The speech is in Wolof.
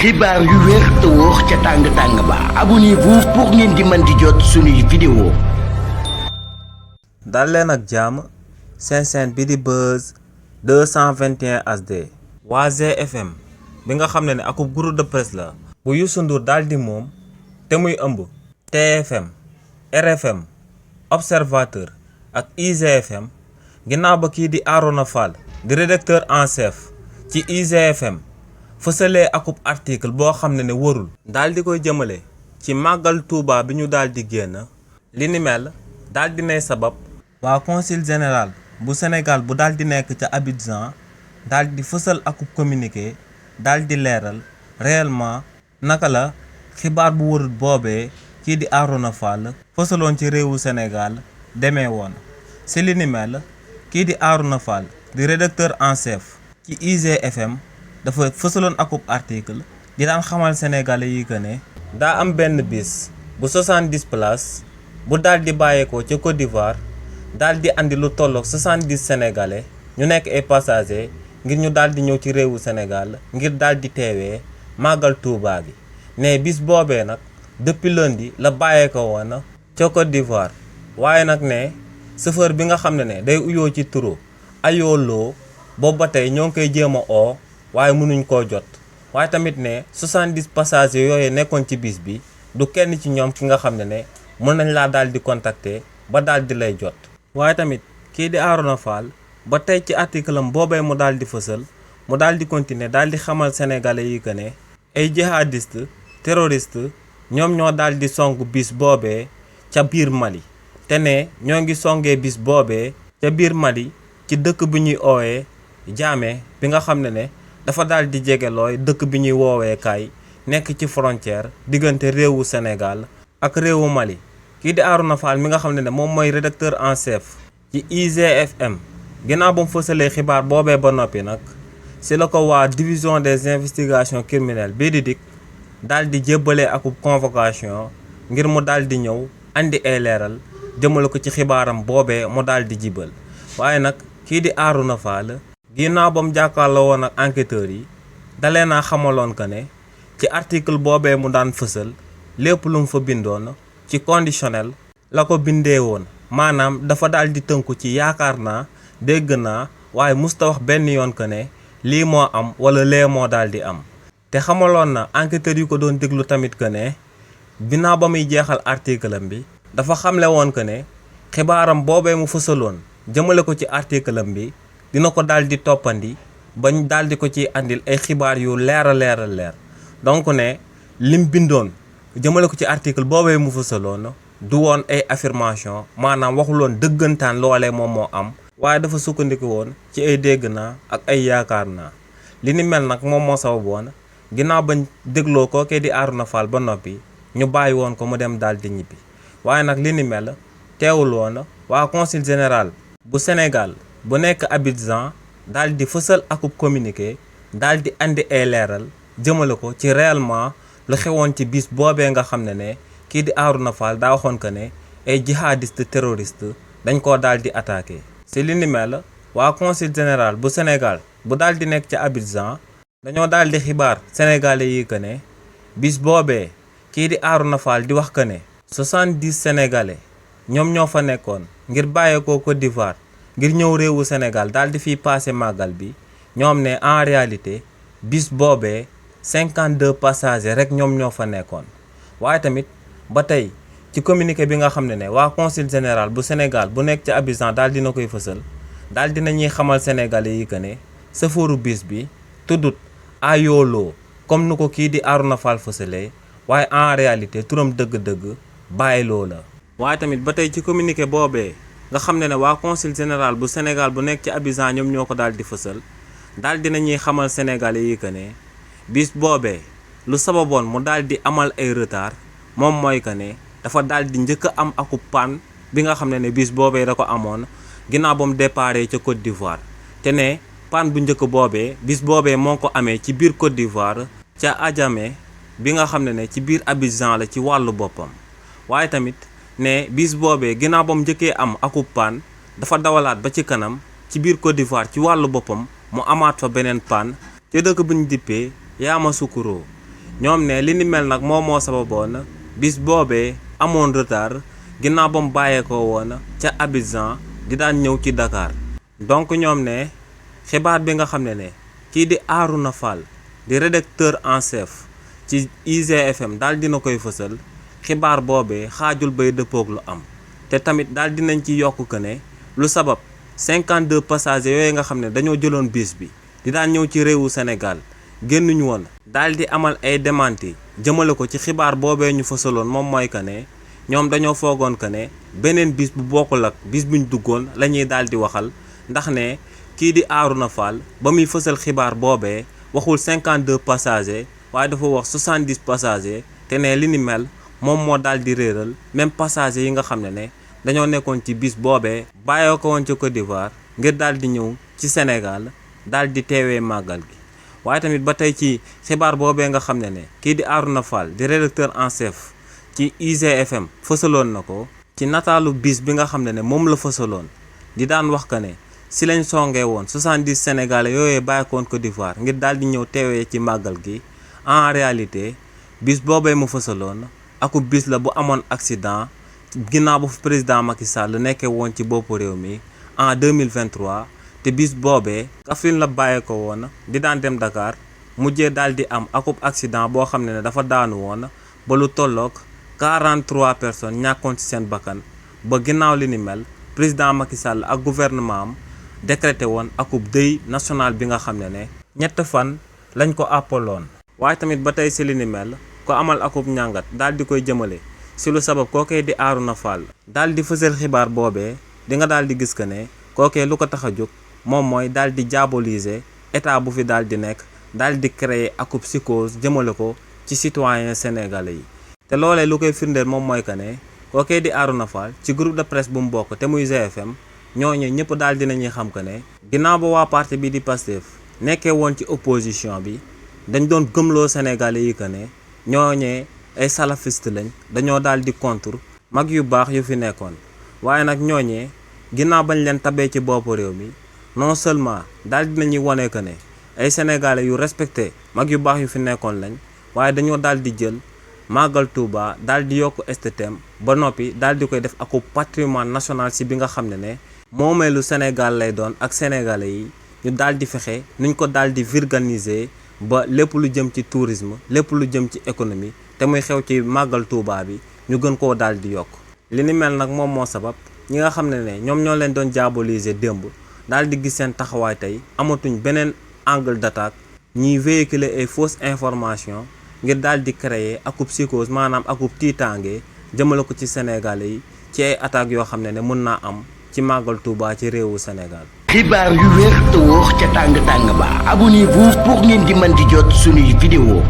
xibaar yu wér te wóor ca tàng-tàng ba abonnez-vous pour ngeen di mën di jot suñuy vidéo. dal leen ak jàmm seen chaîne bi di Buzz 221 HD. waa GFM bi nga xam ne akub groupe de presse la bu Youssou Ndour daal di moom te muy ëmb TFM RFM Observateur ak IGFM ginnaaw ba kii di Arona Fall di rédacteur en chef ci IGFM fësalee akub article boo xam ne warul daal di koy jëmale ci màggal Touba bi ñu daal di génn li ni mel daal di nay sabab waa consul général bu Sénégal bu daal di nekk ca Abidjan daal di fësal akub communiqué daal di leeral réellement naka la xibaar bu warul boobee kii di Arona Fall fësaloon ci réewu Sénégal demee woon si li ni mel kii di Arona Fall di rédacteur en chef ci IGFM dafa fësaloon akub article di daan xamal sénégalais yi que ne daa am benn bis bu 70 places bu daal di bàyyeekoo ca Côte d'Ivoire daal di andi lu tolloog 70 sénégalais ñu nekk ay passagers ngir ñu daal di ñëw ci réewu Sénégal ngir daal di teewee màggal Touba bi ne bis boobee nag depuis lundi la bàyyeekoo woon ca Côte d'Ivoire waaye nag ne chauffeur bi nga xam ne day uyoo ci turu Ayolo boobu ba tey ñoo ngi koy jéem a oo waaye mënuñ koo jot waaye tamit ne 70 passagers yooyu nekkoon ci bis bi du kenn ci ñoom ki nga xam ne mën nañ laa daal di contacter ba daal di lay jot. waaye tamit kii di Arona Fall ba tey ci article am boobee mu daal di fësal mu daal di continuer daal di xamal sénégalais yi que ne ay jihadiste terroriste ñoom ñoo daal di song bis boobee ca biir Mali te ne ñoo ngi songee bis boobee ca biir Mali ci dëkk bi ñuy oowee Diamé bi nga xam ne dafa daal di jege looy dëkk bi ñuy woowee Kaay nekk ci frontière diggante réewu Sénégal ak réewu Mali. kii di Arona Fall mi nga xam ne moom mooy rédacteur en chef ci IGFM ginnaaw ba mu fësalee xibaar boobee ba noppi nag si la ko waa division des investigations criminelles bii di DIC daal di jébbalee akub convocation ngir mu daal di ñëw andi ay leeral jëmale ko ci xibaaram boobee mu daal di jibal waaye nag kii di Arona Fall ginnaaw ba mu jàkkaarloo woon ak enquêteurs yi dalee naa xamaloon que ne ci article boobee mu daan fësal lépp lu mu fa bindoon ci conditionnel la ko bindee woon maanaam dafa daal di tënku ci yaakaar naa dégg naa waaye musta wax benn yoon que ne lii moo am wala lee moo daal di am te xamaloon na enquêteurs yu ko doon déglu tamit que ne ginnaaw ba muy jeexal article am bi dafa xamle woon que ne xibaaram boobee mu fësaloon jëmale ko ci article am bi dina ko daal di toppandi bañ daal di ko ci andil ay xibaar yu leer a leer donc ne lim bindoon jëmale ko ci article boobee mu fësaloon du woon ay affirmation maanaam waxuloon dëggantaan loolee moom moo am waaye dafa sukkandiku woon ci ay dégg naa ak ay yaakaar naa li ni mel nag moom moo sababoon ginnaaw bañ dégloo ko kee di Arona Fall ba noppi ñu bàyyi woon ko mu dem daal di ñibbi waaye nag li ni mel teewul woon waa consul général bu Sénégal bu nekk Abidjan daal di fësal akub communiqué daal di andi ay leeral jëmale ko ci réellement lu xewoon ci bis boobee nga xam ne kii di Arona Fall daa waxoon que ne ay jihadiste terroriste dañ koo daal di attaqué. si li ni mel waa consul général bu Sénégal bu daal di nekk ca Abidjan dañoo daal di xibaar sénégalais yi que ne bis boobee kii di Arona Fall di wax que ne 70 sénégalais ñoom ñoo fa nekkoon ngir bàyyeekoo Côte d'Ivoire ngir ñëw réewu Sénégal daal di fiy passé màggal bi ñoom ne en réalité bis boobee 52 passagers rek ñoom ñoo fa nekkoon waaye tamit ba tey ci communiqué bi nga xam ne waa consul général bu Sénégal bu nekk ci Abidjan daal dina koy fësal daal dina ñuy xamal sénégalais yi que ne sëfooru bis bi tuddut Ayolo comme nu ko kii di Arona Fall fësalee waaye en réalité turam dëgg-dëgg Baylo la. waaye tamit ba tey ci communiqué boobee nga xam ne waa consul général bu Sénégal bu nekk ci Abidjan ñoom ñoo ko daal di fësal daal dina ñuy xamal sénégalais yi que ne bis boobee lu sababoon mu daal di amal ay retard moom mooy que ne dafa daal di njëkk a am akub panne bi nga xam ne bis boobee da ko amoon ginnaaw ba mu déparé ca Côte d'Ivoire te ne panne bu njëkk boobee bis boobee moo ko amee ci biir Côte d'Ivoire ca Adjamé bi nga xam ne ci biir Abidjan la ci wàllu boppam waaye tamit ne bis boobee ginnaaw ba mu njëkkee am akub panne dafa dawalaat ba ci kanam ci biir Côte d'Ivoire ci wàllu boppam mu amaat fa beneen panne te dëkk bu ñu dippee Yamoussoukro ñoom ne li ni mel nag moo sababoon bis boobee amoon retard ginnaaw ba mu bàyyeekoo woon ca Abidjan di daan ñëw ci Dakar. donc ñoom ne xibaar bi nga xam ne kii di Arouna Fall di rédacteur en chef ci IGFM daal dina koy fësal xibaar boobee xaajul bay dëppoog lu am te tamit daal dinañ ci yokk que ne lu sabab 52 passagers yooyu nga xam ne dañoo jëloon bis bi di daan ñëw ci réewu Sénégal génnuñu woon daal di amal ay démenti jëmale ko ci xibaar boobee ñu fësaloon moom mooy que ne ñoom dañoo foogoon que ne beneen bis bu bokkul ak bis buñ duggoon la ñuy daal di waxal ndax ne kii di Arouna Fall ba muy fësal xibaar boobee waxul 52 passagers waaye dafa wax 70 passagers te ne li ni mel moom moo daal di réeral même passagers yi nga xam ne dañoo nekkoon ci bis boobee bàyyoo ko woon ci Côte d'Ivoire ngir daal di ñëw ci Sénégal daal di teewee màggal gi. waaye tamit ba tey ci xibaar boobee nga xam ne kii di Arouna Fall di rédacteur en chef ci IGFM fësaloon na ko ci nataalu bis bi nga xam ne moom la fësaloon di daan wax que ne si lañ songee woon 70 sénégalais yooyee bàyyikoon Côte d'Ivoire ngir daal di ñëw teewee ci màggal gi. en réalité bis boobee mu fësaloon akub bis la bu amoon accident ginnaaw bu président Macky Sall nekkee woon ci boppu réew mi en 2023 te bis boobee Kaffrine la bàyyee ko woon di daan dem Dakar mujjee daal di am akub accident boo xam ne dafa daanu woon ba lu tolloog 43 personnes ñàkkoon ci seen bakkan ba ginnaaw li ni mel président Macky Sall ak gouvernement am décrété woon akub deuil national bi nga xam ne ñett fan lañ ko àppaloon. waaye tamit ba tey si li ni mel ko amal akub ñàngat daal di koy jëmale si lu sabab kookee di Arouna Fall daal di fësal xibaar boobee di nga daal di gis que ne kookee lu ko tax a jóg moom mooy daal di diaboliser état bu fi daal di nekk daal di créer akub psychose jëmale ko ci citoyen sénégalais yi. te loolee lu koy firndeel moom mooy que ne kookee di Arouna Fall ci groupe de presse bu mu bokk te muy GFM ñooñu ñëpp daal dinañuy xam que ne ginnaaw ba waa parti bi di Pastef nekkee woon ci opposition bi dañ doon gëmloo sénégalais yi que ne ñooñee ay salafiste lañ dañoo daal di contre mag yu baax yu fi nekkoon. waaye nag ñooñee ginnaaw bañ leen tabee ci boppu réew mi non seulement daal dinañuy wane que ne ay sénégalais yu respecté mag yu baax yu fi nekkoon lañ waaye dañoo daal di jël màggal Touba daal di yokk STM ba noppi daal di koy def ak patrimoine national si bi nga xam ne moomeelu Sénégal lay doon ak sénégalais yi ñu daal di fexe nuñ ko daal di vulganiser ba lépp lu jëm ci tourisme lépp lu jëm ci économie te muy xew ci màggal Touba bi ñu gën koo daal di yokk. li ni mel nag moom moo sabab ñi nga xam ne ñoom ñoo leen doon diaboliser démb daal di gis seen taxawaay tey amatuñ beneen angle d'attaque ñiy véhiculer ay fausses informations ngir daal di créer akub psychose maanaam akub tiitaange jëmale ko ci Sénégalais yi ci ay attaques yoo xam ne mën naa am ci màggal Touba ci réewu Sénégal. xibaar yu wér te wóor ca tàng tàng ba abonnez-vous pour ngeen di mën di jot suñuy vidéo